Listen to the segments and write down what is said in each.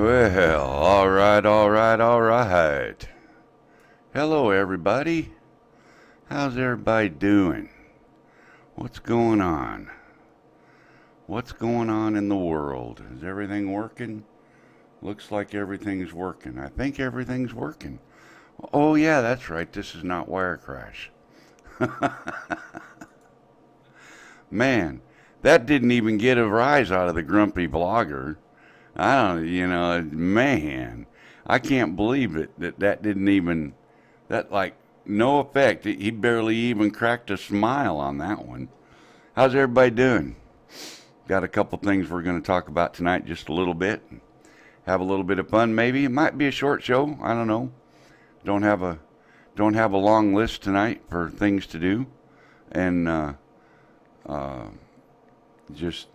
Well, all right, all right, all right. Hello, everybody. How's everybody doing? What's going on? What's going on in the world? Is everything working? Looks like everything's working. I think everything's working. Oh, yeah, that's right. This is not Wire Crash. Man, that didn't even get a rise out of the grumpy blogger. I don't, man, I can't believe it that didn't even, that like, no effect. He barely even cracked a smile on that one. How's everybody doing? Got a couple things we're going to talk about tonight, just a little bit. Have a little bit of fun, maybe. It might be a short show. I don't know. Don't have a long list tonight for things to do, and just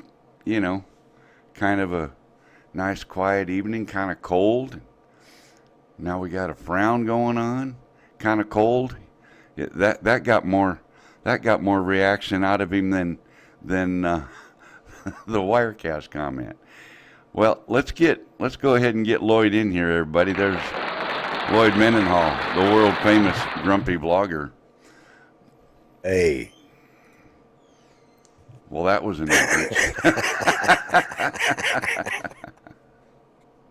kind of a nice quiet evening. Kind of cold. Now we got a frown going on. Kind of cold. That got more reaction out of him than the Wirecast comment. Well, let's go ahead and get Lloyd in here, everybody. There's Lloyd Mendenhall, the world famous grumpy blogger. Hey. Well, that was an entrance.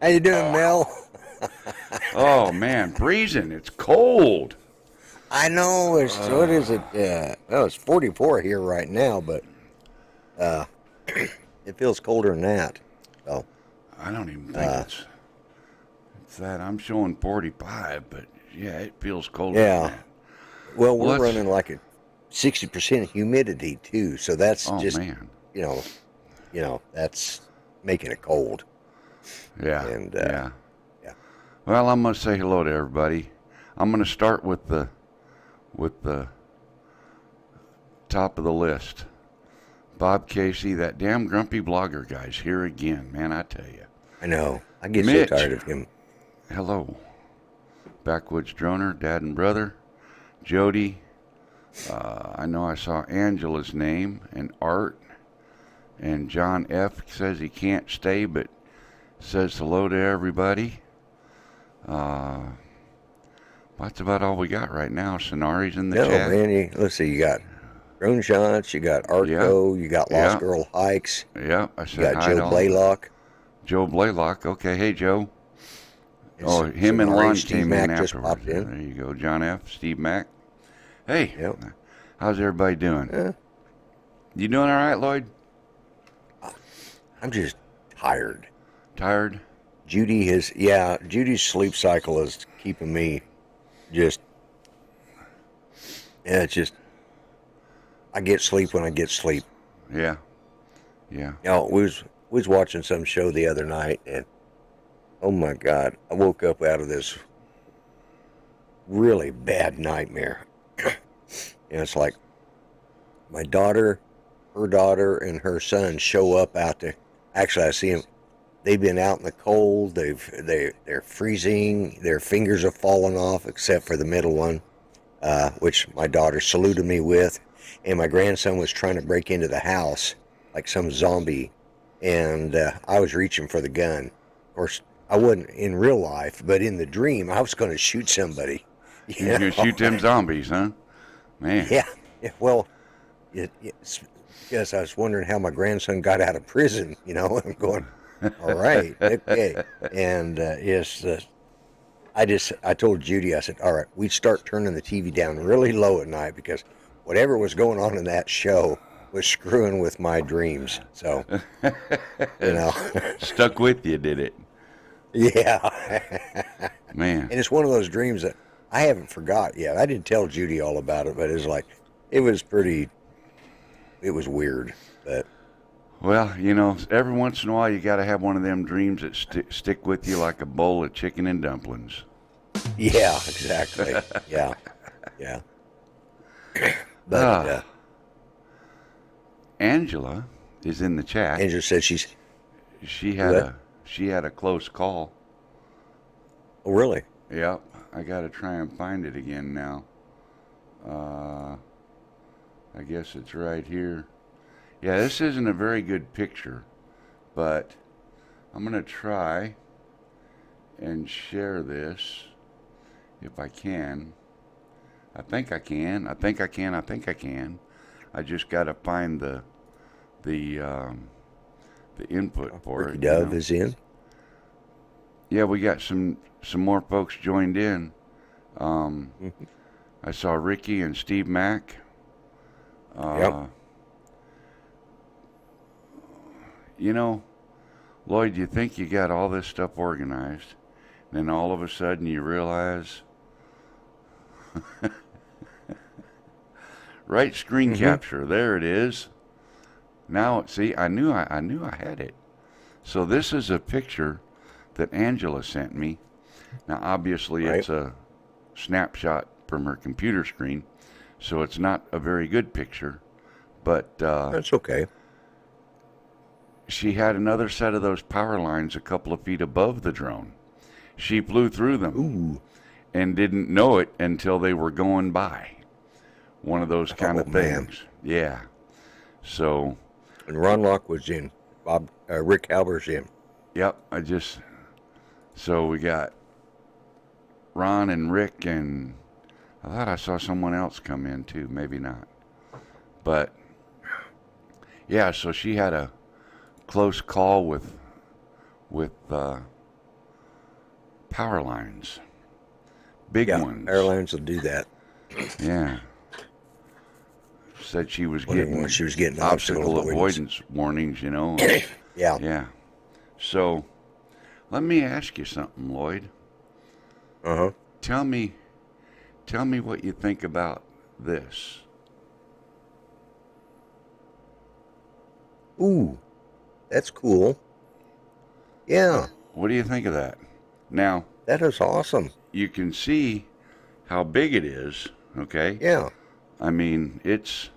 How you doing, Mel? Oh man, freezing. It's cold. I know. What is it? Well, it's 44 here right now, but it feels colder than that. So I don't even think it's that. I'm showing 45, but yeah, it feels colder than that. Well, we're running like a 60% humidity too, so that's man. That's making it cold. Yeah. And yeah. Well, I'm gonna say hello to everybody. I'm gonna start with the top of the list. Bob Casey, that damn grumpy blogger guy's here again, man. I tell you. I know. I get Mitch, so tired of him. Hello. Backwoods Droner, Dad and Brother. Jody. I know I saw Angela's name and Art. And John F. says he can't stay, but says hello to everybody. That's about all we got right now. Sonari's in the chat. Man, let's see. You got Drone Shots. You got Artco. You got Lost Girl Hikes. Yeah, I said you got Joe Blaylock. Joe Blaylock. Okay, hey Joe. Him and Lon came in afterwards. There you go, John F. Steve Mack. Hey, how's everybody doing? You doing all right, Lloyd? I'm just tired. Tired? Judy's sleep cycle is keeping me I get sleep when I get sleep. Yeah. We was watching some show the other night, and oh my God, I woke up out of this really bad nightmare. And it's like my daughter, her daughter, and her son show up out there. Actually, I see them. They've been out in the cold. They're freezing. Their fingers have fallen off, except for the middle one, which my daughter saluted me with. And my grandson was trying to break into the house like some zombie, and I was reaching for the gun. Of course, I wasn't in real life, but in the dream, I was going to shoot somebody. You're going to shoot them zombies, huh? Man. Yeah. Well, yes, I was wondering how my grandson got out of prison. I'm going, all right, okay. And I told Judy, I said, all right, we'd start turning the TV down really low at night because whatever was going on in that show was screwing with my dreams. So, Stuck with you, did it? Yeah. Man. And it's one of those dreams that I haven't forgot yet. I didn't tell Judy all about it, but it was weird. But well, every once in a while you got to have one of them dreams that stick with you like a bowl of chicken and dumplings. Yeah, exactly. Yeah. But Angela is in the chat. Angela said she had a close call. Oh, really? Yep. I got to try and find it again now. I guess it's right here. Yeah, this isn't a very good picture, but I'm going to try and share this if I can. I think I can. I think I can. I think I can. I just got to find the input for Ricky it. Dove is in. Yeah, we got some more folks joined in. Mhm. I saw Ricky and Steve Mack. Yep. You know, Lloyd, you think you got all this stuff organized, then all of a sudden you realize, right screen capture, there it is. Now, see, I knew I had it. So this is a picture that Angela sent me. Now, obviously, Right. it's a snapshot from her computer screen, so it's not a very good picture. But That's okay. she had another set of those power lines a couple of feet above the drone. She flew through them Ooh. and didn't know it until they were going by. One of those kind of man. things. Yeah. So, And Ron Locke was in. Rick Halber's in. yep, so we got Ron and Rick, and I thought I saw someone else come in too, maybe not. But yeah, so she had a close call with power lines, big ones. Airlines will do that. Yeah. Said she was Wondering getting why she was getting obstacle obstacle avoidance warnings, you know. Yeah. Yeah. So, let me ask you something, Lloyd. Uh-huh. Tell me what you think about this. Ooh. That's cool. Yeah. What do you think of that? Now, That is awesome. you can see how big it is, okay? Yeah. I mean, it's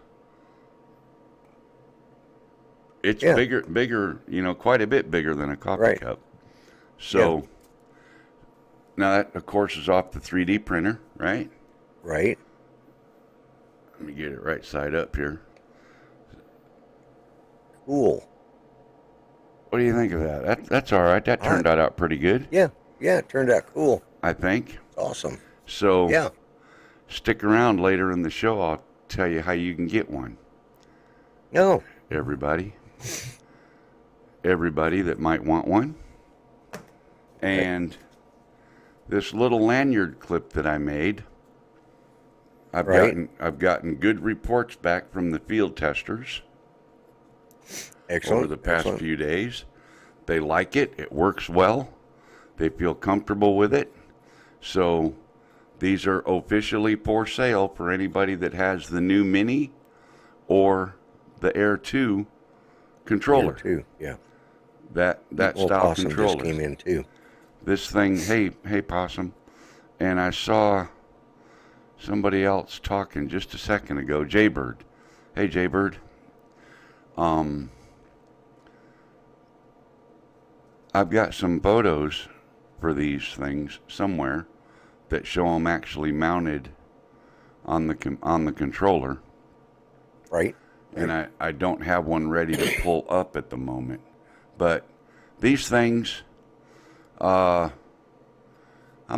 Yeah. bigger, you know, quite a bit bigger than a coffee Right. cup. So, now that, of course, is off the 3D printer, right? Right. Let me get it right side up here. Cool. What do you think of that? That's all right. That turned out pretty good, Yeah. Yeah, it turned out cool. I think. It's awesome. So, Yeah. stick around later in the show. I'll tell you how you can get one. No. Everybody that might want one. And this little lanyard clip that I made, I've gotten good reports back from the field testers Excellent. over the past Excellent. few days. They like it. It works well. They feel comfortable with it. So these are officially for sale for anybody that has the new Mini or the Air 2 controller. Air 2, yeah. That Well, style Possum controller. just came in too. This thing, hey Possum. And I saw somebody else talking just a second ago, Jaybird. Hey Jaybird. I've got some photos for these things somewhere that show them actually mounted on the controller. Right. And I don't have one ready to pull up at the moment. But these things, I'm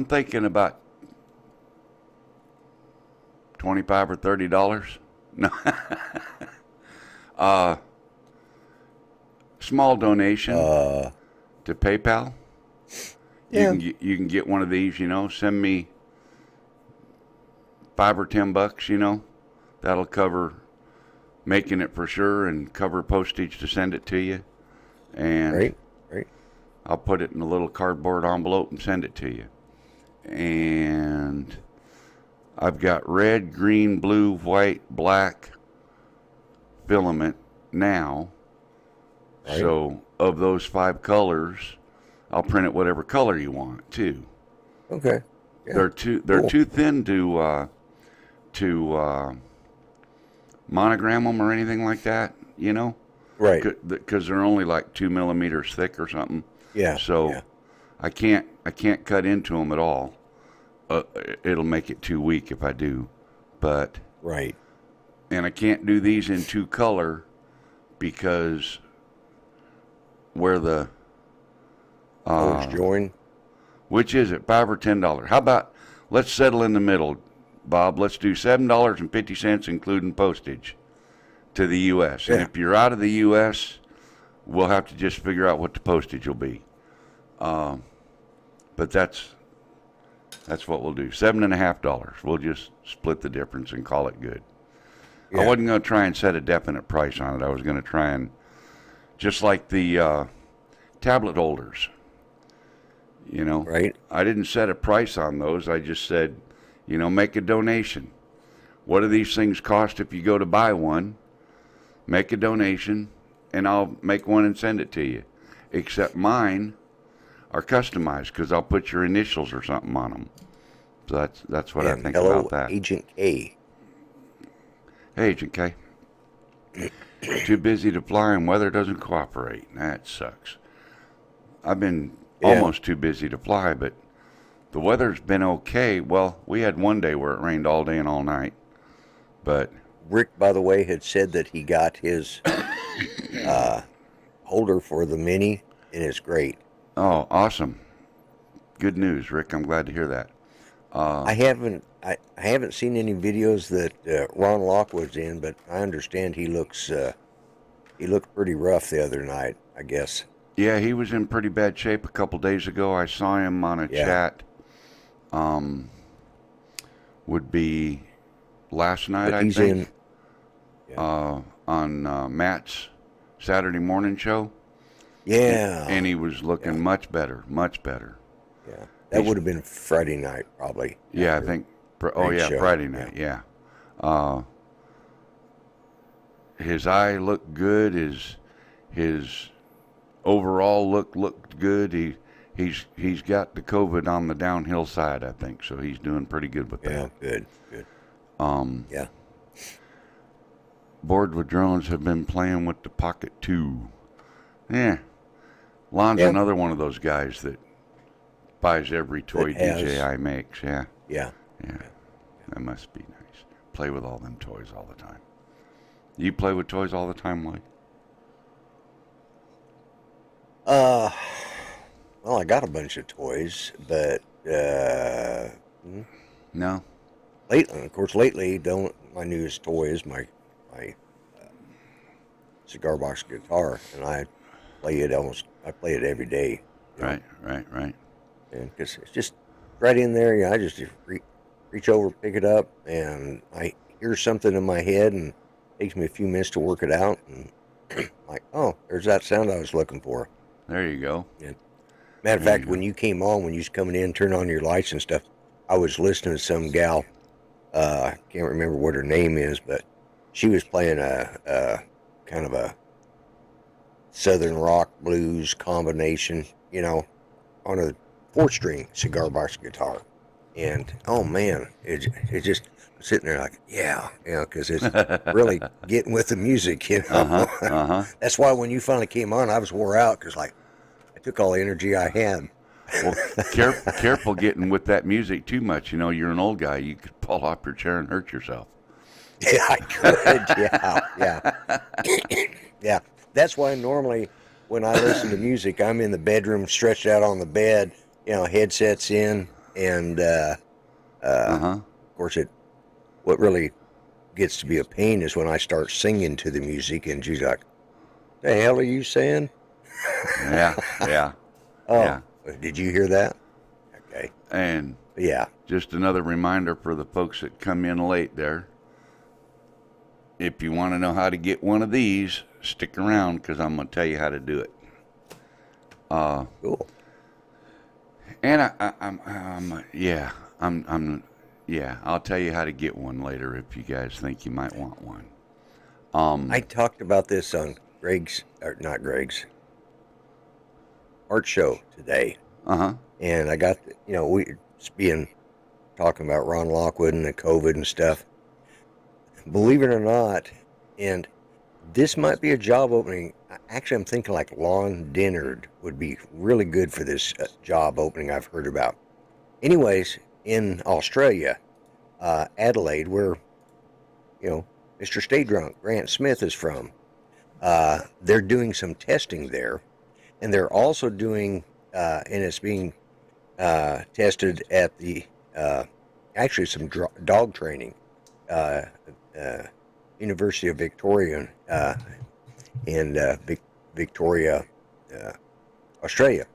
thinking about $25 or $30. No. Small donation to PayPal. Yeah. You can get one of these, you know, send me $5 or $10, you know. That'll cover making it for sure and cover postage to send it to you. And Right. I'll put it in a little cardboard envelope and send it to you. And I've got red, green, blue, white, black filament now. Right. So of those 5 colors, I'll print it whatever color you want too. Okay. Yeah. They're too thin to monogram them or anything like that, you know? Right. Because they're only like 2 millimeters thick or something. Yeah. So yeah. I can't cut into them at all. It'll make it too weak if I do. But Right. and I can't do these in 2 color because where the Colors join. Which is it, $5 or $10? How about let's settle in the middle, Bob? Let's do $7.50, including postage, to the U.S. And Yeah. if you're out of the U.S., we'll have to just figure out what the postage will be. But that's what we'll do. $7.50. We'll just split the difference and call it good. Yeah. I wasn't going to try and set a definite price on it. I was going to try and, just like the tablet holders, you know. Right. I didn't set a price on those. I just said, you know, make a donation. What do these things cost if you go to buy one? Make a donation, and I'll make one and send it to you. Except mine are customized because I'll put your initials or something on them. So that's what I think hello, about that. Agent K. Hey, Agent K. Too busy to fly and weather doesn't cooperate. That sucks. I've been almost too busy to fly, but the weather's been okay. Well, we had one day where it rained all day and all night. But Rick, by the way, had said that he got his holder for the Mini, and it's great. oh, awesome. Good news, Rick. I'm glad to hear that. I haven't seen any videos that Ron Lockwood's in, but I understand he looked pretty rough the other night, I guess. Yeah, he was in pretty bad shape a couple days ago. I saw him on a chat. Would be last night, But I he's think. in. On Matt's Saturday morning show. Yeah. And he was looking much better, much better. Yeah. That would have been Friday night, probably. Yeah, I think. show. Friday night. Yeah. His eye looked good. His overall looked good. He's got the COVID on the downhill side, I think. So he's doing pretty good with that. Yeah, good. Yeah. Bored with drones, have been playing with the Pocket 2. Yeah. Lon's Yeah. another one of those guys that buys every toy That has- DJI makes. Yeah. Yeah. That must be nice. Play with all them toys all the time. You play with toys all the time, Lloyd? Well, I got a bunch of toys, but No? lately, my newest toy is my cigar box guitar, and I play it every day. Right. And because it's just right in there, I just reach over, pick it up, and I hear something in my head, and it takes me a few minutes to work it out, and like, oh, there's that sound I was looking for. There you go. And matter of fact, when you came on, when you was coming in, turn on your lights and stuff, I was listening to some gal. I can't remember what her name is, but she was playing a kind of a southern rock blues combination, on a 4-string cigar box guitar. And oh man, it just sitting there like, because it's really getting with the music, That's why when you finally came on, I was wore out because I took all the energy I had. Well, careful getting with that music too much. You're an old guy. You could fall off your chair and hurt yourself. Yeah, I could. Yeah. That's why normally when I listen to music, I'm in the bedroom, stretched out on the bed, headsets in, and of course, what really gets to be a pain is when I start singing to the music, and she's like, "The hell are you saying?" Yeah. Oh, yeah. Did you hear that? Okay. And Yeah. just another reminder for the folks that come in late there. If you want to know how to get one of these, stick around because I'm going to tell you how to do it. Cool. And I'll tell you how to get one later if you guys think you might want one. I talked about this on not Greg's, art show today. And I got, talking about Ron Lockwood and the COVID and stuff. Believe it or not, and this might be a job opening. Actually, I'm thinking like Lon Dennard would be really good for this job opening I've heard about. Anyways, in Australia, Adelaide, where, Mr. Stay Drunk, Grant Smith is from, they're doing some testing there. And they're also doing, and it's being tested at the actually some dog training, uh, University of Victoria in Victoria, uh, Australia.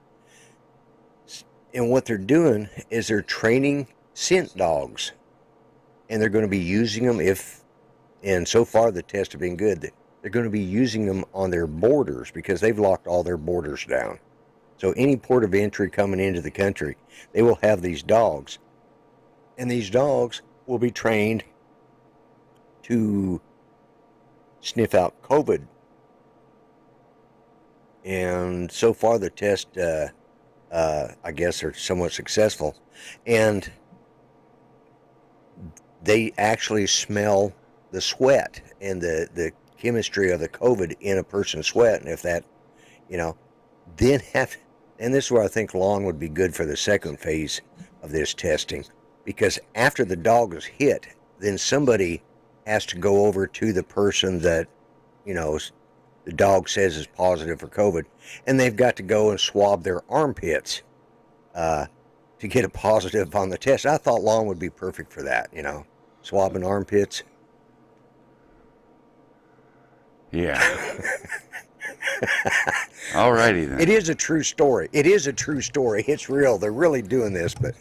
And what they're doing is they're training scent dogs, and they're going to be using them and so far the tests have been good. They're going to be using them on their borders because they've locked all their borders down. So any port of entry coming into the country, they will have these dogs, and these dogs will be trained to sniff out COVID. And so far the tests, I guess, are somewhat successful, and they actually smell the sweat and the chemistry of the COVID in a person's sweat. And if that, then and this is where I think Long would be good for the second phase of this testing, because after the dog is hit, then somebody has to go over to the person that, the dog says is positive for COVID, and they've got to go and swab their armpits to get a positive on the test. I thought Long would be perfect for that, swabbing armpits. Yeah. Alrighty then. It is a true story. It's real. They're really doing this. But,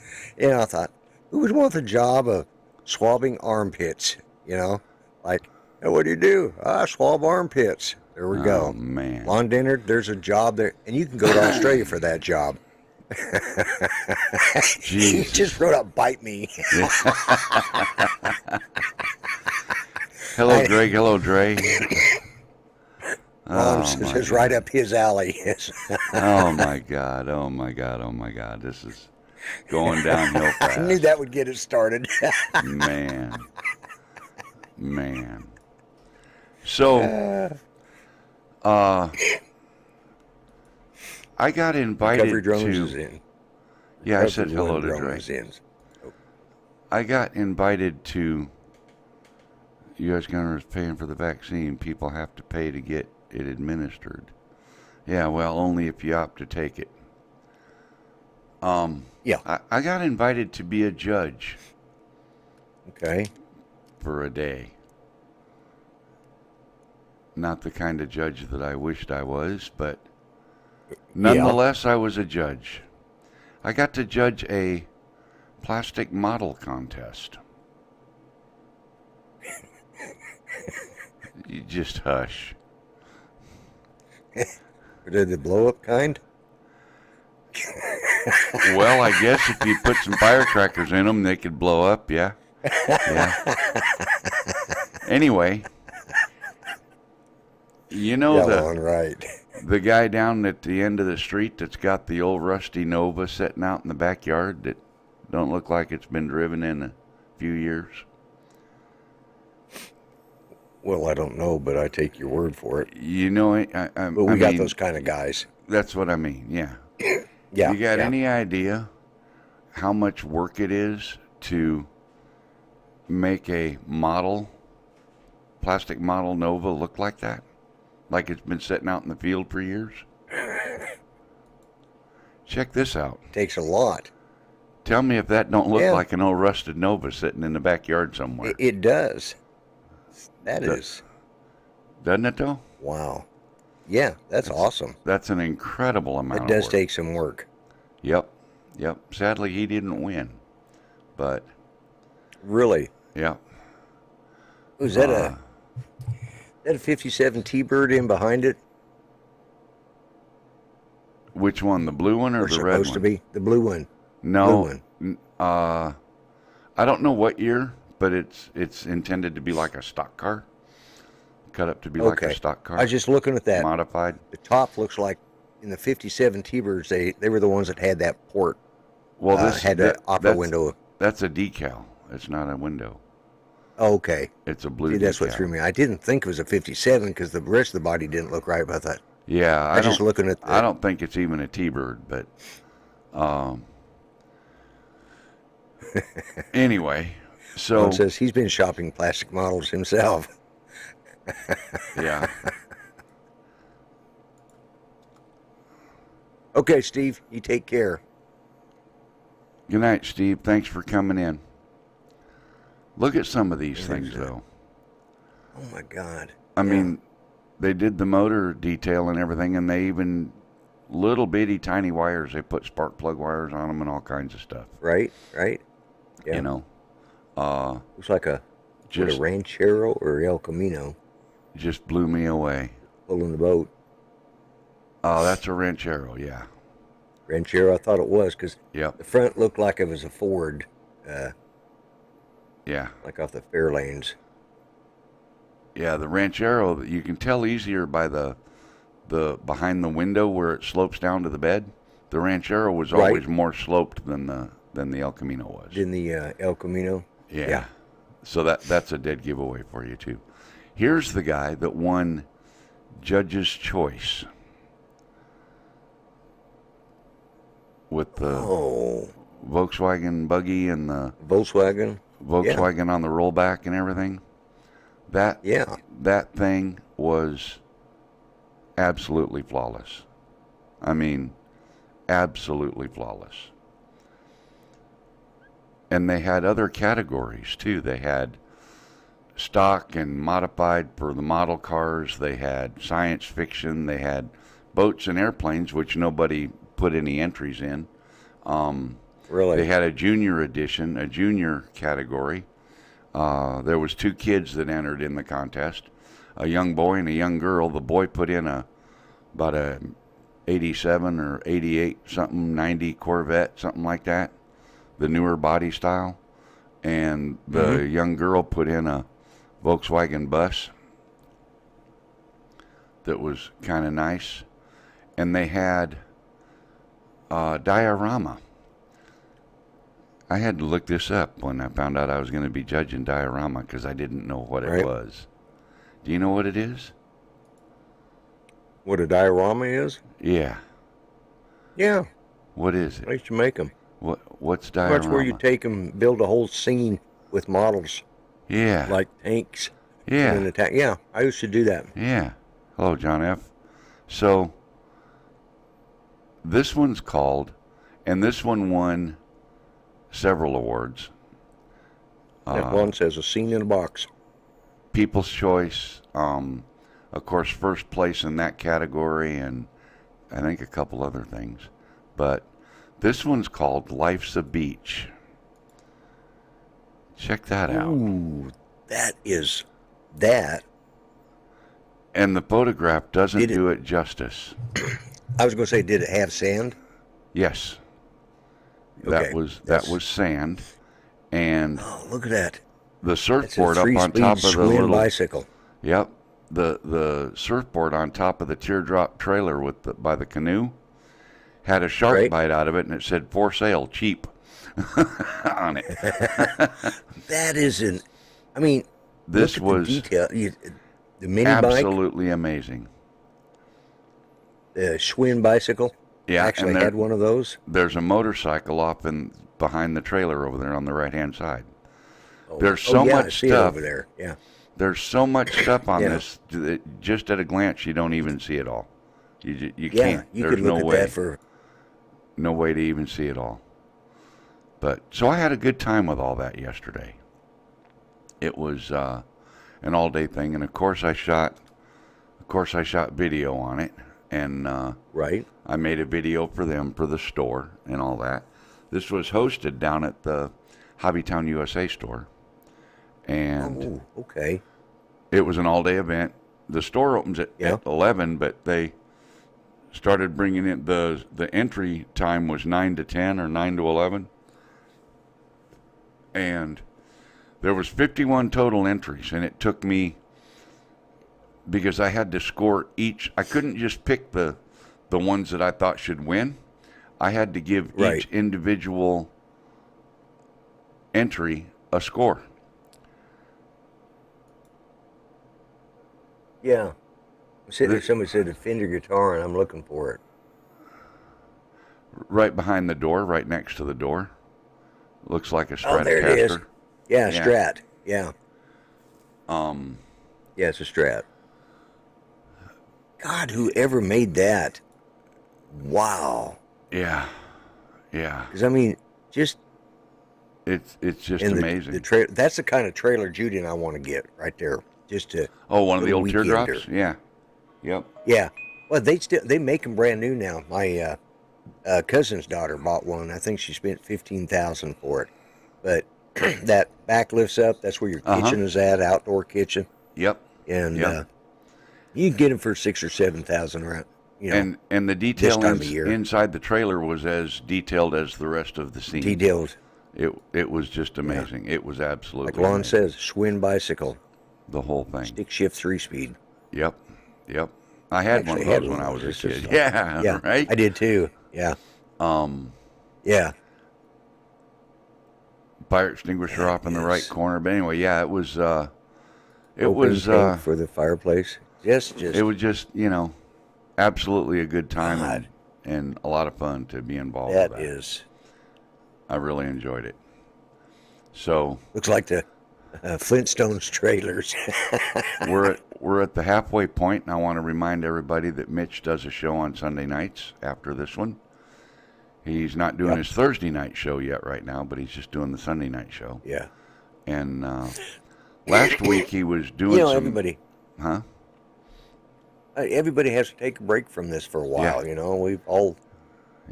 I thought, who would want the job of swabbing armpits? Like, hey, what do? I swab armpits. There we go. Oh, man. Lawn dinner, there's a job there. And you can go to Australia for that job. He just wrote up, bite me. Hello, Greg. Hello, Dre. It's right up his alley. Oh my God. Oh my God. Oh my God. This is going downhill fast. I knew that would get it started. Man. So, I got invited Recovery Drones to. is in. Yeah, I said hello to Dre. Dre. I got invited to. U.S. government is paying for the vaccine. People have to pay to get it administered. Yeah, well, only if you opt to take it. Yeah. I got invited to be a judge. Okay. For a day. Not the kind of judge that I wished I was, but nonetheless, I was a judge. I got to judge a plastic model contest. You just hush. Did the blow up kind? Well, I guess if you put some firecrackers in them, they could blow up, yeah. Yeah. Anyway, right. The guy down at the end of the street that's got the old rusty Nova sitting out in the backyard that don't look like it's been driven in a few years? Well, I don't know, but I take your word for it. But we got those kind of guys. That's what I mean, yeah. Yeah. You got any idea how much work it is to make a plastic model Nova look like that? Like it's been sitting out in the field for years? Check this out. Takes a lot. Tell me if that don't look like an old rusted Nova sitting in the backyard somewhere. It does. That is. Doesn't it, though? Wow. Yeah, that's awesome. That's an incredible amount of work. It does take some work. Yep. Sadly, he didn't win. But. Really? Yep. Was that a 57 T-Bird in behind it? Which one, the blue one or the red one? Supposed to be the blue one. No. Blue one. I don't know what year, but it's intended to be like a stock car. Cut up to be like a stock car. I was just looking at that. Modified. The top looks like in the 57 T-Birds, they were the ones that had that port. Well, this had the opera window. That's a decal. It's not a window. Okay. It's a blue. See, that's what threw me. I didn't think it was a 57 because the rest of the body didn't look right. But I thought. Yeah, I was just looking at. I don't think it's even a T-Bird, but anyway. So Ron says he's been shopping plastic models himself. Yeah. Okay, Steve, you take care. Good night, Steve. Thanks for coming in. Look at some of these things, There's a- though. Oh my God. I Yeah. mean, they did the motor detail and everything, and they even little bitty tiny wires. They put spark plug wires on them and all kinds of stuff. Right. Right. Yeah. You know, Looks like a just Ranchero or El Camino just blew me away. pulling the boat. Oh, that's a Ranchero, yeah. Ranchero, I thought it was because Yep, the front looked like it was a Ford, yeah. like off the Fairlanes. Yeah, the Ranchero, you can tell easier by the behind the window where it slopes down to the bed. The Ranchero was Right. always more sloped than the El Camino was. In the El Camino. Yeah. So that's a dead giveaway for you too. Here's the guy that won Judge's Choice with the Oh, Volkswagen buggy and the Volkswagen. Volkswagen on the rollback and everything. Yeah. That thing was absolutely flawless. I mean, absolutely flawless. And they had other categories too. They had stock and modified for the model cars. They had science fiction. They had boats and airplanes, which nobody put any entries in. Really? They had a junior edition, a junior category. There was 2 kids that entered in the contest, a young boy and a young girl. The boy put in about a 87 or 88 something, 90 Corvette, something like that, the newer body style. And the young girl put in a Volkswagen bus that was kind of nice. And they had diorama. I had to look this up when I found out I was going to be judging diorama because I didn't know what it was. Do you know what it is? What a diorama is? Yeah. Yeah. What is I it? used to make them. What's diorama? That's where you take them, build a whole scene with models Yeah. like tanks. Yeah. And an attack. Yeah, I used to do that. Yeah. Hello, John F. So this one's called, and this one won several awards. That one says a scene in a box. People's Choice, of course, first place in that category, and I think a couple other things. But this one's called Life's a Beach. Check that out. Ooh, that. And the photograph doesn't Did it- do it justice. I was going to say, did it have sand? Yes. Okay, That was sand, and Oh, look at that. the It's a surfboard up on top of the swing little. bicycle. Yep, the surfboard on top of the teardrop trailer by the canoe had a shark Right. bite out of it, and it said "for sale, cheap" on it. That isn't. I mean, This look at was the detail. The mini bike, absolutely amazing. the Schwinn bicycle. Yeah, actually and there- had one of those. There's a motorcycle off behind the trailer over there on the right-hand side. Oh, There's so yeah, I much see it stuff. over there. Yeah. Thethere's so much stuff on Yeah. this that just at a glance you don't even see it all. You Yeah, can't. you There's could look no at way. that for. No way to even see it all. But so I had a good time with all that yesterday. It was an all-day thing, and of course I shot video on it, and Right. I made a video for them for the store and all that. This was hosted down at the Hobbytown USA store, and Oh, okay. it was an all-day event. The store opens at 11, but they started bringing in the entry time was 9 to 10 or 9 to 11. And there was 51 total entries, and it took me, because I had to score each, I couldn't just pick the ones that I thought should win. I had to give Right. each individual entry a score. Yeah. I'm sitting there, somebody said a Fender guitar, and I'm looking for it. Right behind the door, right next to the door. Looks like a Stratocaster. Oh, there it is. Yeah, Yeah. Strat. Yeah. Yeah, it's a Strat. God, whoever made that. Wow. Yeah. Yeah. Because, I mean, just It's just and amazing. that's the kind of trailer Judy and I want to get right there. Just a Oh, one of the little old weekender. teardrops? Yeah. Yep. Yeah. Well, they make them brand new now. My cousin's daughter bought one. I think she spent 15,000 for it. But that back lifts up. That's where your Uh-huh. kitchen is at, outdoor kitchen, Yep. and Yep. you can get them for 6 or 7,000 around. And the This detail time of year, inside the trailer was as detailed as the rest of the scene. detailed. It was just Yeah. amazing. It was absolutely Like Lon amazing. says, Schwinn bicycle, The whole thing. stick shift 3-speed. Yep. Yep. I had one of Actually, those when I was a This kid. is, Yeah. yeah, Right. I did too. Yeah, Um, yeah. fire extinguisher That off in the right is corner. But anyway, yeah, it was. It propane was. tank for the fireplace. Just It was just absolutely a good time God. and a lot of fun to be involved That with that. is I really enjoyed it. So looks like the Flintstones trailers. we're at the halfway point, and I want to remind everybody that Mitch does a show on Sunday nights after this one. He's not doing Yep. his Thursday night show yet right now, but he's just doing the Sunday night show. Yeah. And last week he was doing some. Everybody. Huh? Everybody has to take a break from this for a while. We've all.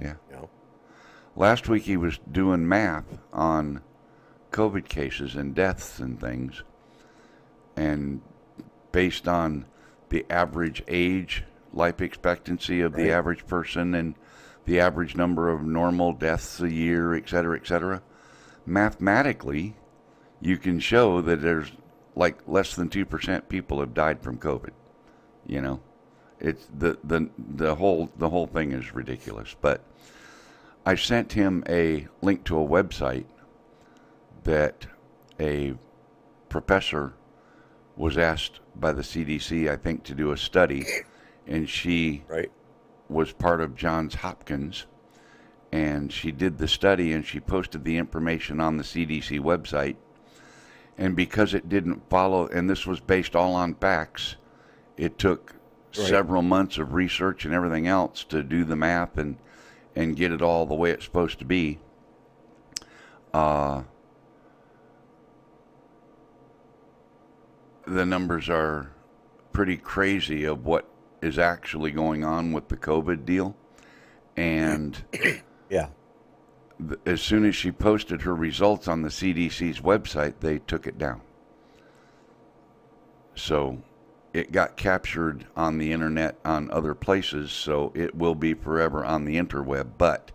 Yeah. You know. Last week he was doing math on COVID cases and deaths and things, and based on the average age, life expectancy of the average person, and the average number of normal deaths a year, et cetera, mathematically, you can show that there's like less than 2% people have died from COVID. It's the whole thing is ridiculous. But I sent him a link to a website that a professor was asked by the CDC, I think, to do a study, and she was part of Johns Hopkins, and she did the study, and she posted the information on the CDC website, and because it didn't follow, and this was based all on facts, it took several months of research and everything else to do the math and get it all the way it's supposed to be. The numbers are pretty crazy of what is actually going on with the COVID deal. And Yeah. as soon as she posted her results on the CDC's website, they took it down. So it got captured on the internet on other places, so it will be forever on the interweb. But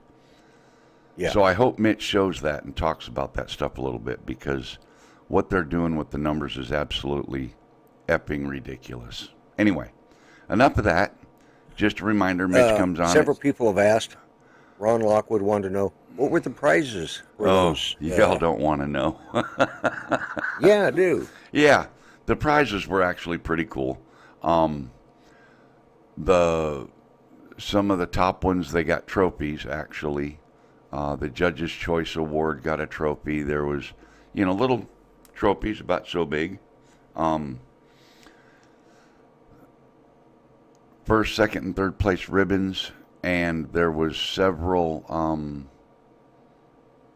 so I hope Mitch shows that and talks about that stuff a little bit, because what they're doing with the numbers is absolutely effing ridiculous. Anyway, enough of that. Just a reminder, Mitch comes on. Several people have asked. Ron Lockwood wanted to know, what were the prizes for those? Y'all don't want to know. Yeah, I do. Yeah, the prizes were actually pretty cool. Some of the top ones, they got trophies, actually. The Judge's Choice Award got a trophy. There was, little trophies about so big. First, second, and third place ribbons, and there was several $5,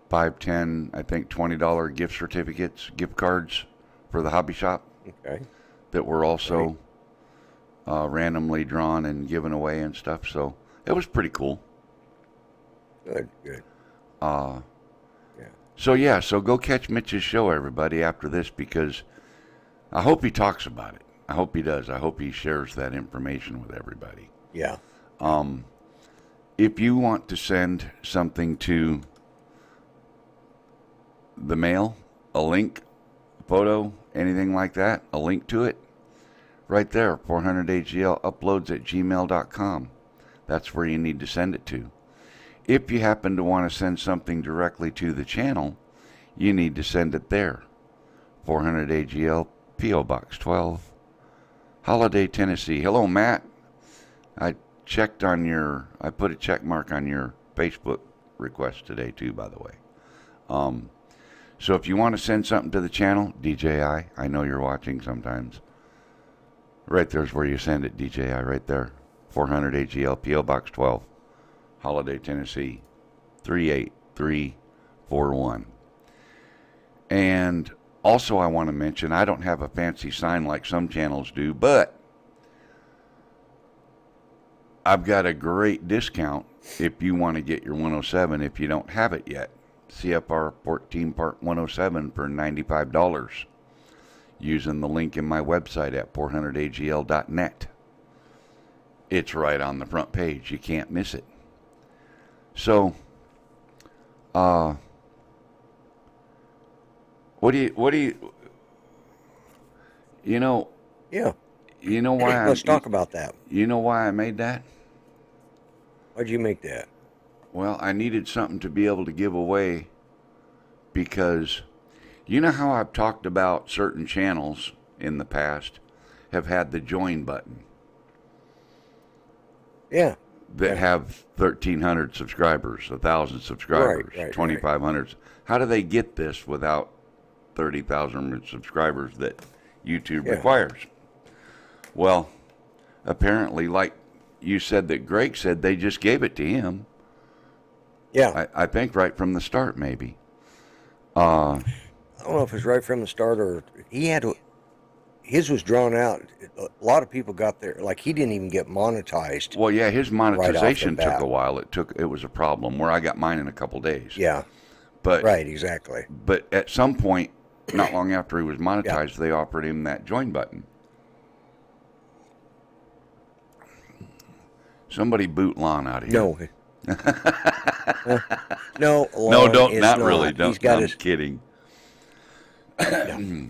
$10, I think $20 gift certificates, gift cards for the hobby shop. Okay. That were also randomly drawn and given away and stuff. So it was pretty cool. Good. So go catch Mitch's show, everybody, after this, because I hope he talks about it. I hope he does. I hope he shares that information with everybody. Yeah. If you want to send something to the mail, a link, photo, anything like that, a link to it, right there, 400AGL uploads at gmail.com. That's where you need to send it to. If you happen to want to send something directly to the channel, you need to send it there. 400AGL, P.O. Box 12, Holiday, Tennessee. Hello, Matt. I put a check mark on your Facebook request today, too, by the way. So if you want to send something to the channel, DJI, I know you're watching sometimes. Right there's where you send it, DJI, right there. 400 AGL, P.O. Box 12, Holiday, Tennessee, 383 41. And also I want to mention, I don't have a fancy sign like some channels do, but I've got a great discount if you want to get your 107 if you don't have it yet. CFR 14 Part 107 for $95 using the link in my website at 400agl.net. It's right on the front page. You can't miss it. So, what do you, Yeah. you know why Let's talk about that. You know why I made that? Why'd you make that? Well, I needed something to be able to give away because you know how I've talked about certain channels in the past have had the join button. Yeah. That have 1,300 subscribers, 1,000 subscribers, Right, 2,500. How do they get this without 30,000 subscribers that YouTube requires? Well, apparently, like you said that Greg said, they just gave it to him. Yeah. I think right from the start, maybe. I don't know if it's right from the start or his was drawn out. A lot of people got there, like he didn't even get monetized. Well, yeah, his monetization right off the took a bat. while. It was a problem where I got mine in a couple days. Yeah. But Right, exactly. But at some point, not long after he was monetized, they offered him that join button. Somebody boot Lon out of here. No. No, No, don't. is Not really. He's Don't. got I'm his, kidding. no.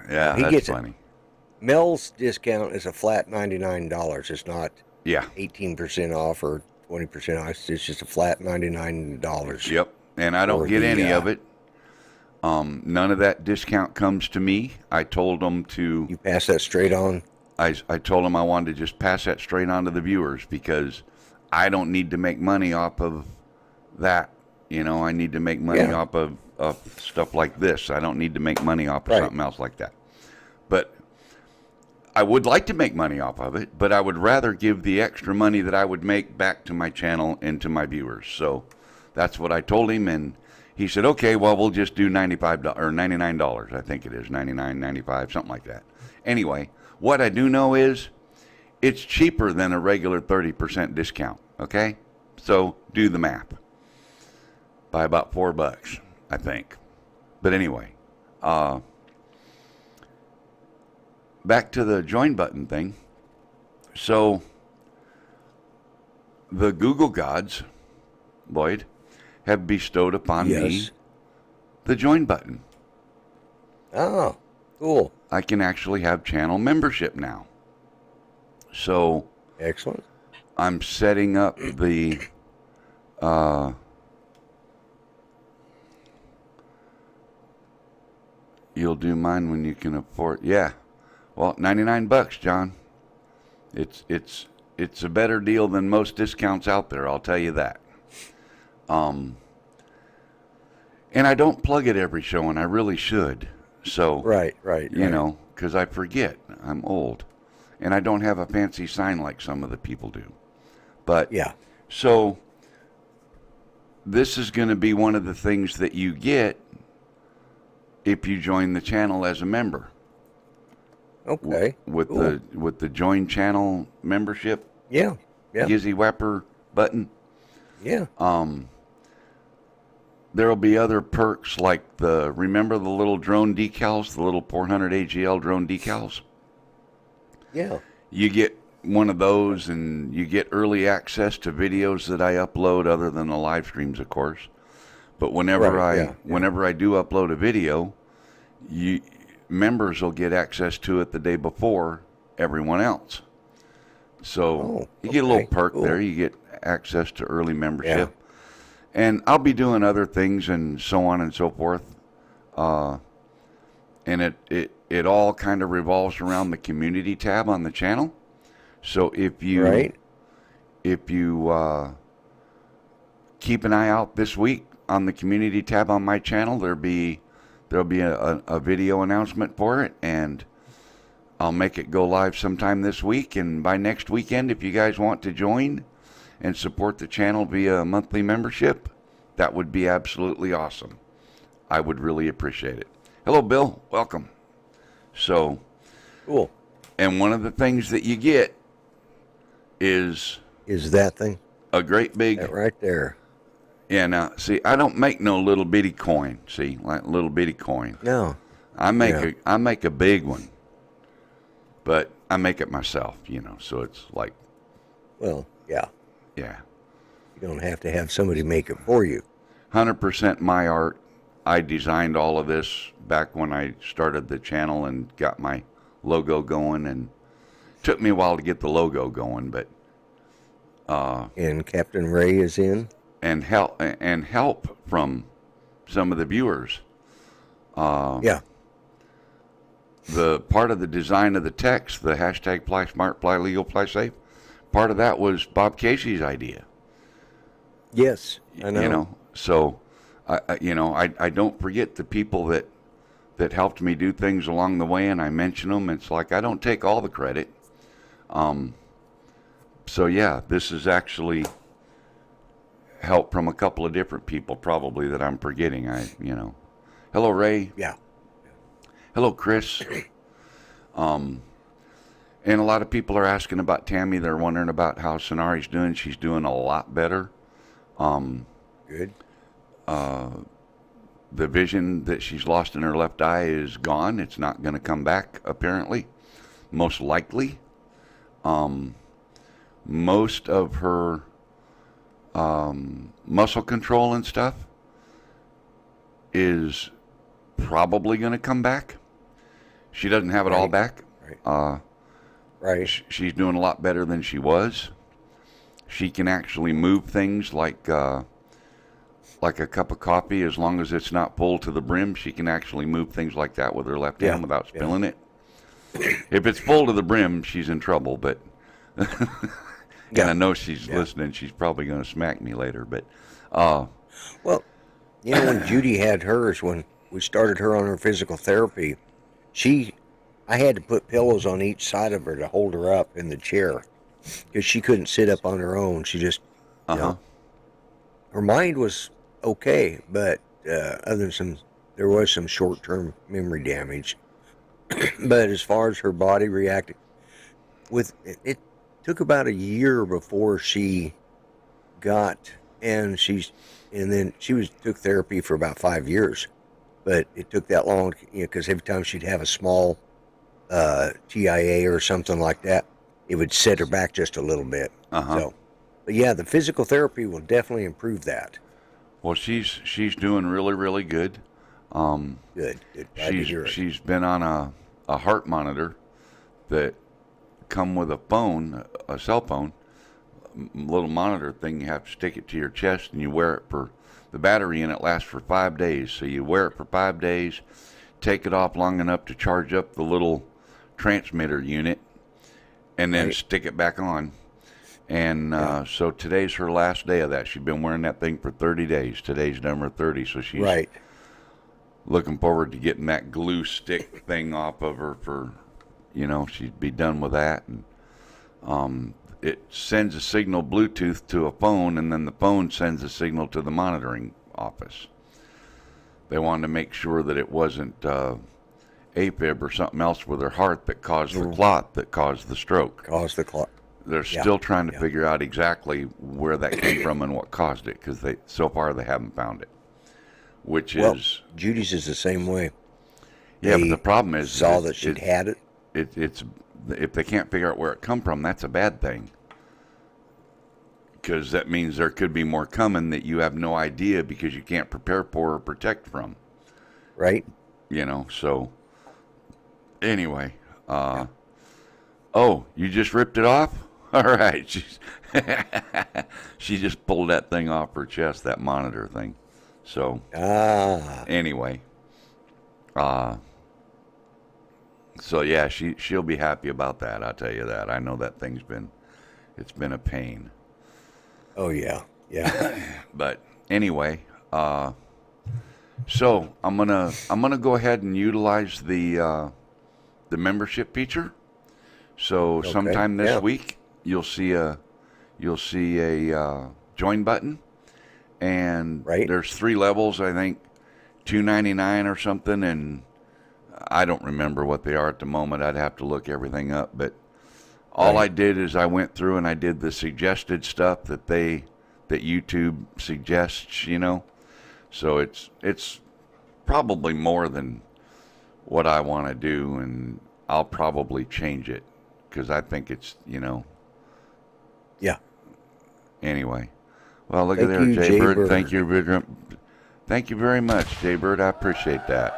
Yeah, He that's gets it. funny. Mel's discount is a flat $99. It's not Yeah. 18% off or 20% off. It's just a flat $99. Yep. And I don't Or get the, any of it. None of that discount comes to me. I told them to. You pass that straight on. I told them I wanted to just pass that straight on to the viewers because I don't need to make money off of that. I need to make money off of stuff like this. I don't need to make money off of something else like that. But I would like to make money off of it, but I would rather give the extra money that I would make back to my channel and to my viewers. So that's what I told him, and he said, okay, well, we'll just do $95 or $99. I think it is $99, $95, something like that. Anyway, what I do know is it's cheaper than a regular 30% discount, okay? So do the math. By about $4, I think. But anyway, back to the join button thing. So the Google gods, Lloyd, have bestowed upon me the join button. Oh, cool. I can actually have channel membership now. So Excellent. I'm setting up the you'll do mine when you can afford. Yeah. Well, $99, John. It's a better deal than most discounts out there, I'll tell you that. And I don't plug it every show, and I really should. So Right. you know, because I forget. I'm old. And I don't have a fancy sign like some of the people do. But so this is going to be one of the things that you get if you join the channel as a member. Okay. With cool. the join channel membership. Yeah. Gizzy Whapper button. Yeah. There'll be other perks like remember the little drone decals, the little 400 AGL drone decals? Yeah. You get one of those and you get early access to videos that I upload other than the live streams, of course. But whenever I do upload a video, members will get access to it the day before everyone else. So you get a little perk there. You get access to early membership. Yeah. And I'll be doing other things and so on and so forth. And it all kind of revolves around the community tab on the channel. So if you keep an eye out this week on the community tab on my channel, there'll be a video announcement for it, and I'll make it go live sometime this week. And by next weekend, if you guys want to join and support the channel via monthly membership, that would be absolutely awesome. I would really appreciate it. Hello, Bill. Welcome. So, Cool. and one of the things that you get is that thing? a great big. That right there. Yeah, now, see, I don't make no little bitty coin, see, like little bitty coin. No. I make a big one, but I make it myself, you know, so it's like. Well, yeah. Yeah. You don't have to have somebody make it for you. 100% my art. I designed all of this back when I started the channel and got my logo going, and it took me a while to get the logo going, but And Captain Ray is in. And help from some of the viewers. Yeah. The part of the design of the text, the hashtag Fly Smart, Fly Legal, Fly Safe, part of that was Bob Casey's idea. Yes, I know. You know, so I don't forget the people that helped me do things along the way, and I mention them. It's like I don't take all the credit. So yeah, this is actually help from a couple of different people probably that I'm forgetting. Hello, Ray. Yeah. Hello, Chris. And a lot of people are asking about Tammy. They're wondering about how Sonari's doing. She's doing a lot better. Good. The vision that she's lost in her left eye is gone. It's not going to come back, apparently. Most likely. Most of her muscle control and stuff is probably going to come back. She doesn't have it all back. Right. Right. She's doing a lot better than she was. She can actually move things like a cup of coffee, as long as it's not full to the brim. She can actually move things like that with her left hand without spilling it. If it's full to the brim, she's in trouble. But and I know she's listening. She's probably going to smack me later. But well, you know, when Judy had hers, when we started her on her physical therapy, I had to put pillows on each side of her to hold her up in the chair because she couldn't sit up on her own. She just, you know, her mind was okay, but there was some short-term memory damage. But as far as her body reacted, it took about a year before she got, and then she took therapy for about 5 years, but it took that long, you know, because every time she'd have a small TIA or something like that, it would set her back just a little bit. So, but yeah, the physical therapy will definitely improve that. Well, she's doing really, really good. Good. Glad to hear it. She's been on a heart monitor that come with a phone, a cell phone, little monitor thing. You have to stick it to your chest, and you wear it for the battery, and it lasts for 5 days. So you wear it for 5 days, take it off long enough to charge up the little transmitter unit, and then stick it back on. And so today's her last day of that. She's been wearing that thing for 30 days. Today's number 30, so she's looking forward to getting that glue stick thing off of her for, you know, she'd be done with that. And it sends a signal Bluetooth to a phone, and then the phone sends a signal to the monitoring office. They wanted to make sure that it wasn't AFib or something else with her heart that caused the clot that caused the stroke. They're still trying to figure out exactly where that came from and what caused it, because so far they haven't found it. Judy's is the same way. Yeah, but the problem is saw that she'd had it. It's if they can't figure out where it come from, that's a bad thing, because that means there could be more coming that you have no idea because you can't prepare for or protect from. Right. You know. So anyway, oh, you just ripped it off? All right. She just pulled that thing off her chest, that monitor thing. So anyway, so yeah, she'll be happy about that. I'll tell you that. I know that thing's it's been a pain. Oh yeah. But anyway, so I'm gonna go ahead and utilize the membership feature. So sometime this week you'll see a join button, and Right. there's 3 levels, I think, $299 or something, and I don't remember what they are at the moment. I'd have to look everything up, but all Right. I did is I went through and I did the suggested stuff that YouTube suggests, So it's probably more than what I want to do, and I'll probably change it because I think it's, Yeah. Anyway. Well, look at Thank there, you, Jay Jaybird. Bird. Thank you very much, Jaybird. I appreciate that.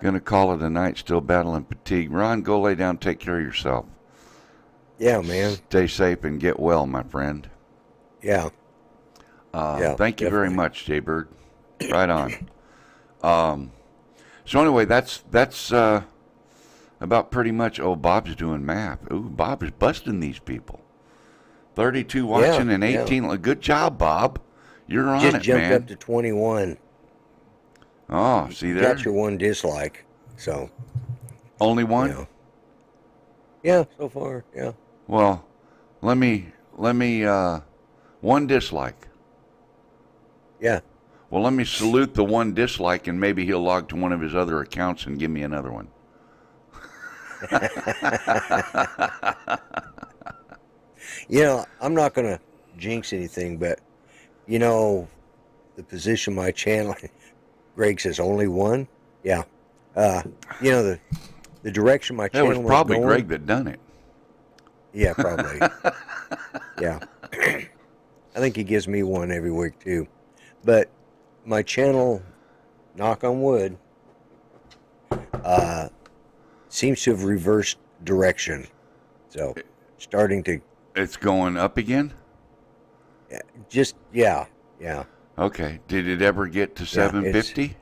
Gonna call it a night. Still battling fatigue. Ron, go lay down. Take care of yourself. Yeah, man. Stay safe and get well, my friend. Yeah. Yeah, Thank you very definitely. much, Jaybird. Right on. So anyway, that's about pretty much. Oh, Bob's doing math. Ooh, Bob is busting these people. 32 watching and 18. Yeah. Good job, Bob. You're on Just it, jumped man. up to 21. Oh, see You there? got your one dislike. So, Only one? you know. Yeah, so far. Yeah. Well, let me one dislike. Yeah. Well, let me salute the one dislike, and maybe he'll log to one of his other accounts and give me another one. I'm not going to jinx anything, but, the position my channel, Greg says only one. Yeah. The direction my That channel was probably going, Greg that done it. Yeah, probably. Yeah. I think he gives me one every week, too. But my channel, knock on wood, seems to have reversed direction. So, starting to It's going up again? yeah. Okay. Did it ever get to 750?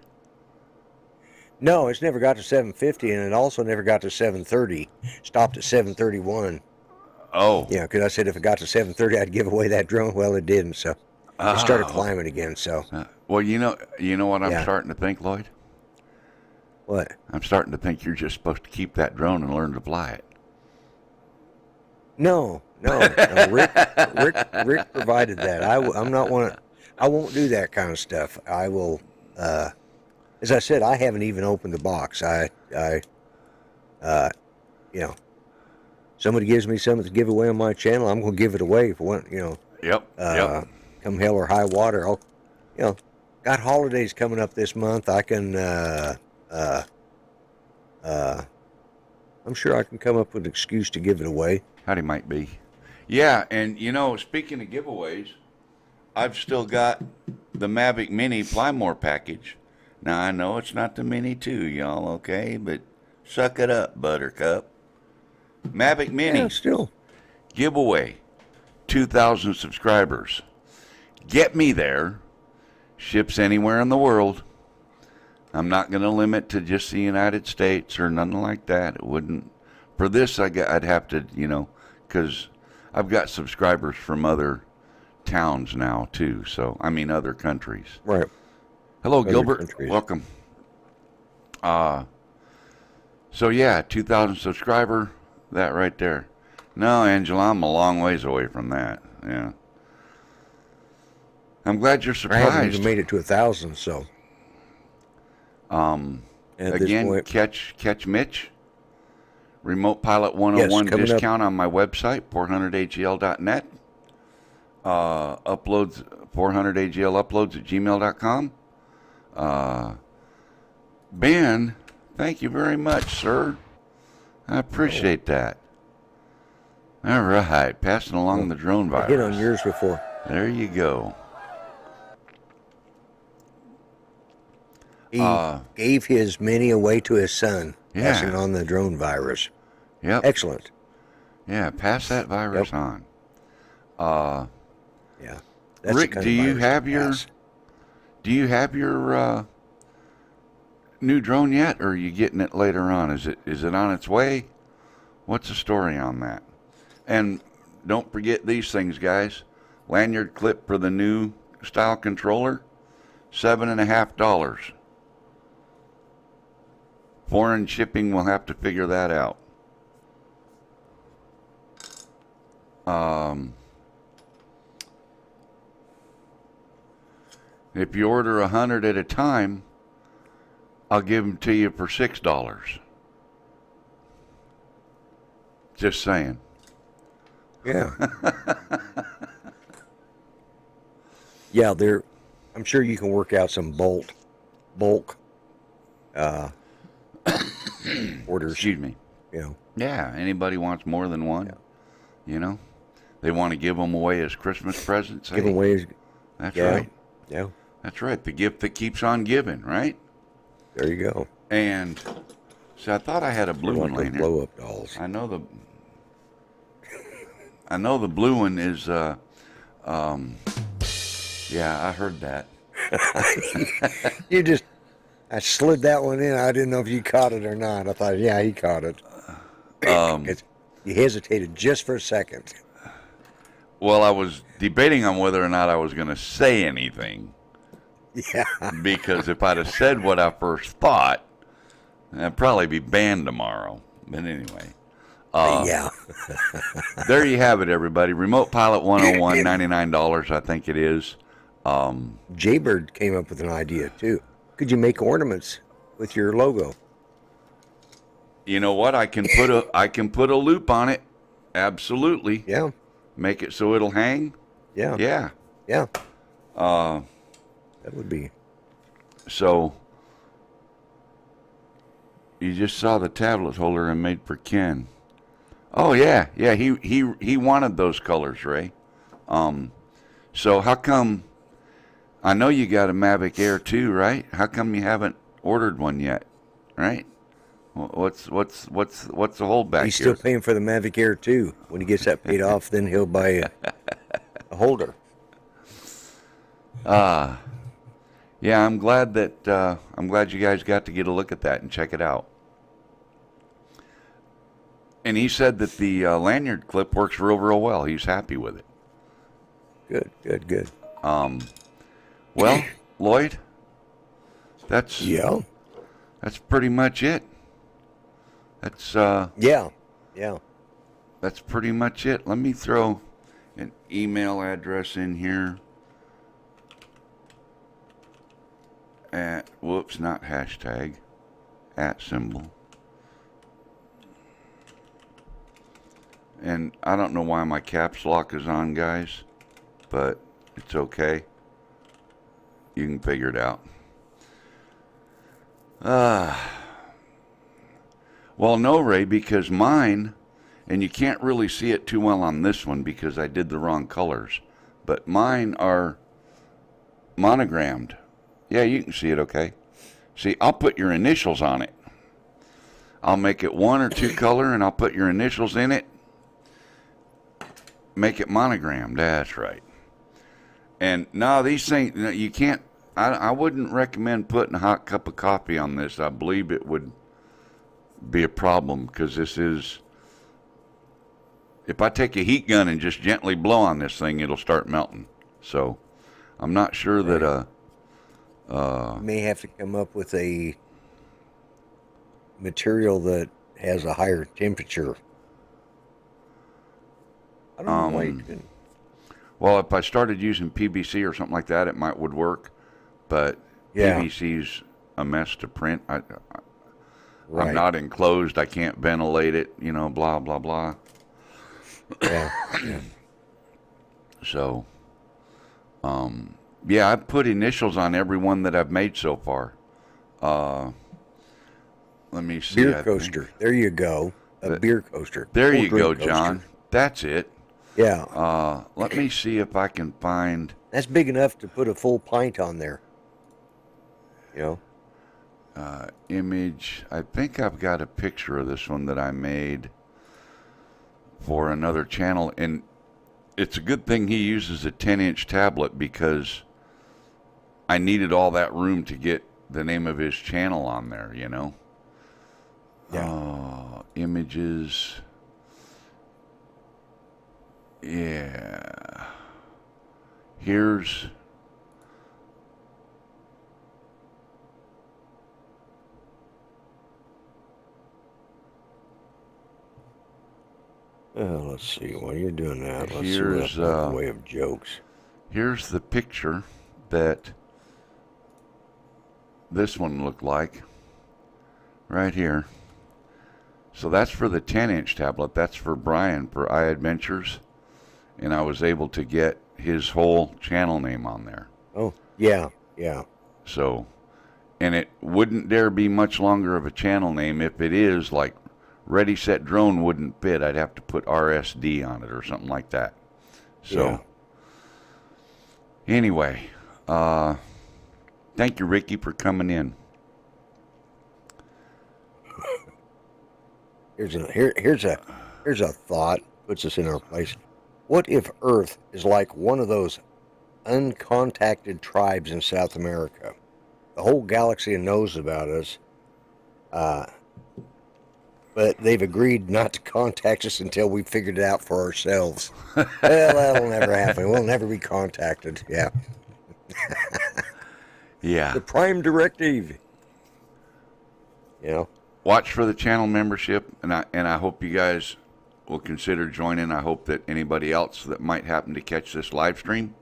No, it's never got to 750, and it also never got to 730. Stopped at 731. Oh. Yeah, because I said if it got to 730, I'd give away that drone. Well, it didn't, so it started climbing again. So, well, you know what I'm Yeah. starting to think, Lloyd? what? I'm starting to think you're just supposed to keep that drone and learn to fly it. No. Rick provided that. I'm not one. I won't do that kind of stuff. I will. As I said, I haven't even opened the box. Somebody gives me something to give away on my channel, I'm going to give it away for one. Yep. Come hell or high water. Got holidays coming up this month. I can. I'm sure I can come up with an excuse to give it away. Howdy might be. Yeah, and speaking of giveaways, I've still got the Mavic Mini Fly More package. Now I know it's not the Mini 2, y'all, okay? But suck it up, Buttercup. Mavic Mini Yeah, still. giveaway, 2,000 subscribers. Get me there. Ships anywhere in the world. I'm not going to limit to just the United States or nothing like that. It wouldn't. For this, I'd have to, because I've got subscribers from other towns now too. So other countries. Right. Hello, Other Gilbert. countries. Welcome. So yeah, 2,000 subscriber. That right there. No, Angela, I'm a long ways away from that. Yeah. I'm glad you're I haven't surprised. even made it to 1,000, so. At this Again, point, catch Mitch. Remote Pilot 101 coming up. discount on my website, 400agl.net. Uploads, 400agl uploads at gmail.com. Ben, thank you very much, sir. I appreciate that. All right, passing along the drone I virus. hit on yours before. There you go. He gave his Mini away to his son, Yeah. passing on the drone virus. Yep. Excellent. Yeah, pass that virus on. Yeah. That's the Rick, kind do of you virus have to your pass. new drone yet, or are you getting it later on? Is it on its way? What's the story on that? And don't forget these things, guys. Lanyard clip for the new style controller, $7.50. Foreign shipping, we'll have to figure that out. If you order 100 at a time, I'll give them to you for $6. Just saying. Yeah. Yeah, I'm sure you can work out some bulk orders. Excuse me. You know. Yeah, anybody wants more than one, Yeah. you know? They want to give them away as Christmas presents. Hey, Giveaways. that's Yeah. right. Yeah. That's right. The gift that keeps on giving, right? There you go. And so I thought I had a blue one Like laying the here. blow up dolls. I know the blue one is yeah, I heard that. I slid that one in. I didn't know if you caught it or not. I thought, yeah, he caught it. You hesitated just for a second. Well, I was debating on whether or not I was going to say anything. Yeah. Because if I'd have said what I first thought, I'd probably be banned tomorrow. But anyway. Yeah. There you have it, everybody. Remote Pilot 101, $99, I think it is. Jaybird came up with an idea, too. Could you make ornaments with your logo? You know what? I can put a loop on it. Absolutely. Yeah. Make it so it'll hang. Yeah. Yeah. Yeah. That would be. So you just saw the tablet holder I made for Ken. Oh yeah, yeah. He wanted those colors, Ray. So how come? I know you got a Mavic Air 2, right? How come you haven't ordered one yet? Right? What's the holdback He's here? still paying for the Mavic Air 2. When he gets that paid off, then he'll buy a holder. Yeah, I'm glad you guys got to get a look at that and check it out. And he said that the lanyard clip works real well. He's happy with it. Good. Well, Lloyd, that's pretty much it. That's Yeah. That's pretty much it. Let me throw an email address in here. Not hashtag, @ symbol. And I don't know why my caps lock is on, guys, but it's okay. You can figure it out. Well, no, Ray, because mine, and you can't really see it too well on this one because I did the wrong colors, but mine are monogrammed. Yeah, you can see it okay. See, I'll put your initials on it. I'll make it 1 or 2 color, and I'll put your initials in it. Make it monogrammed. That's right. And no, these things, you can't, I wouldn't recommend putting a hot cup of coffee on this. I believe it would be a problem because this is, if I take a heat gun and just gently blow on this thing, it'll start melting. So I'm not sure that May have to come up with a material that has a higher temperature. I don't know why you couldn't. well, if I started using PVC or something like that, it would work. But Yeah. PVC's a mess to print. Right. I'm not enclosed. I can't ventilate it. Blah blah blah. Yeah. So, yeah, I put initials on every one that I've made so far. Let me see. Beer coaster. There you go. A beer coaster. There Cold you go, drink coaster. John. That's it. Yeah. Let me see if I can find. That's big enough to put a full pint on there. Image. I think I've got a picture of this one that I made for another channel, and it's a good thing he uses a 10-inch tablet because I needed all that room to get the name of his channel on there. Yeah. Images. Yeah. Here's. Let's see. While you're doing that, let's see Here's, what the way of jokes. Here's the picture that this one looked like right here. So that's for the 10-inch tablet. That's for Brian for iAdventures. And I was able to get his whole channel name on there. Oh, yeah, yeah. So, and it wouldn't dare be much longer of a channel name. If it is, like Ready Set Drone wouldn't fit. I'd have to put RSD on it or something like that. So, anyway, thank you, Ricky, for coming in. Here's a thought, puts us in our place. What if Earth is like one of those uncontacted tribes in South America? The whole galaxy knows about us, but they've agreed not to contact us until we figured it out for ourselves. Well, that'll never happen. We'll never be contacted. Yeah. Yeah. The prime directive. You know. Watch for the channel membership, and I hope you guys will consider joining. I hope that anybody else that might happen to catch this live stream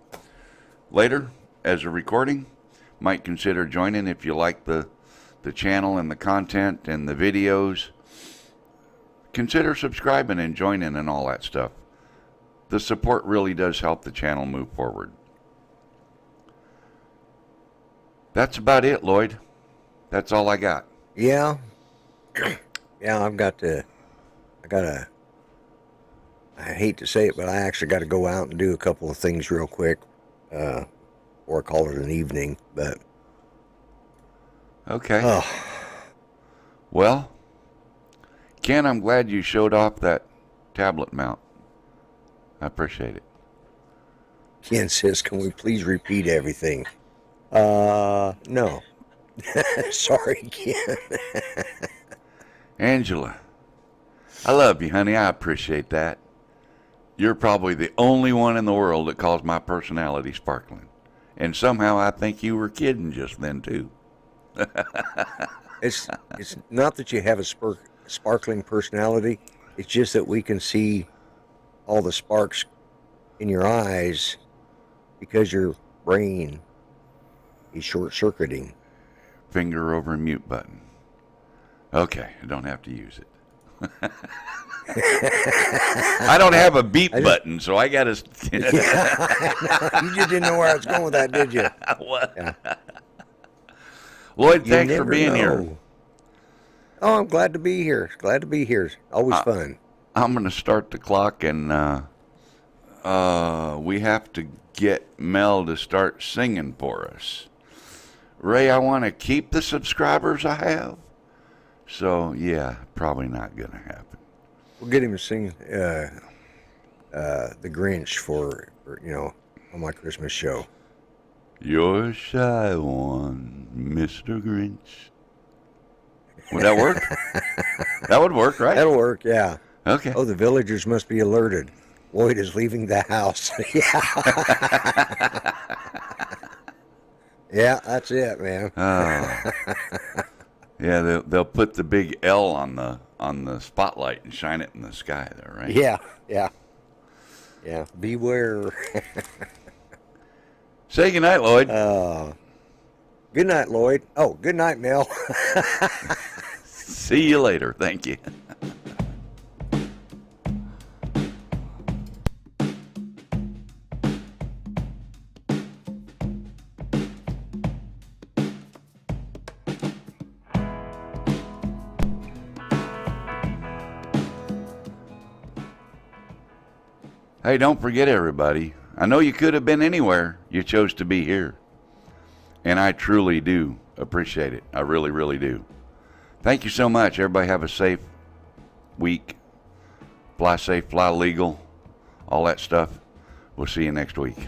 later as a recording might consider joining if you like the channel and the content and the videos. Consider subscribing and joining and all that stuff. The support really does help the channel move forward. That's about it, Lloyd. That's all I got. Yeah. Yeah, I hate to say it, but I actually got to go out and do a couple of things real quick, or call it an evening, but. Okay. Oh. Well, Ken, I'm glad you showed off that tablet mount. I appreciate it. Ken says, can we please repeat everything? No. Sorry, Ken. Angela, I love you, honey. I appreciate that. You're probably the only one in the world that calls my personality sparkling. And somehow I think you were kidding just then, too. It's not that you have a sparkling personality. It's just that we can see all the sparks in your eyes because your brain is short-circuiting. Finger over mute button. Okay, I don't have to use it. I don't have a beep button, so I got to... Yeah, you just didn't know where I was going with that, did you? What? Yeah. Lloyd, thanks for being here. Oh, I'm glad to be here. Glad to be here. Always fun. I'm going to start the clock, and we have to get Mel to start singing for us. Ray, I want to keep the subscribers I have. So, yeah, probably not going to happen. We'll get him to sing The Grinch for, on my Christmas show. You're a shy one, Mr. Grinch. Would that work? That would work, right? That'll work, yeah. Okay. Oh, the villagers must be alerted. Lloyd is leaving the house. Yeah. Yeah, that's it, man. Yeah, they'll put the big L on the spotlight and shine it in the sky there, right? Yeah. Beware. Say goodnight, Lloyd. Good night, Lloyd. Oh, good night, Mel. See you later. Thank you. Hey, don't forget, everybody. I know you could have been anywhere. You chose to be here. And I truly do appreciate it. I really, really do. Thank you so much. Everybody have a safe week. Fly safe, fly legal, all that stuff. We'll see you next week.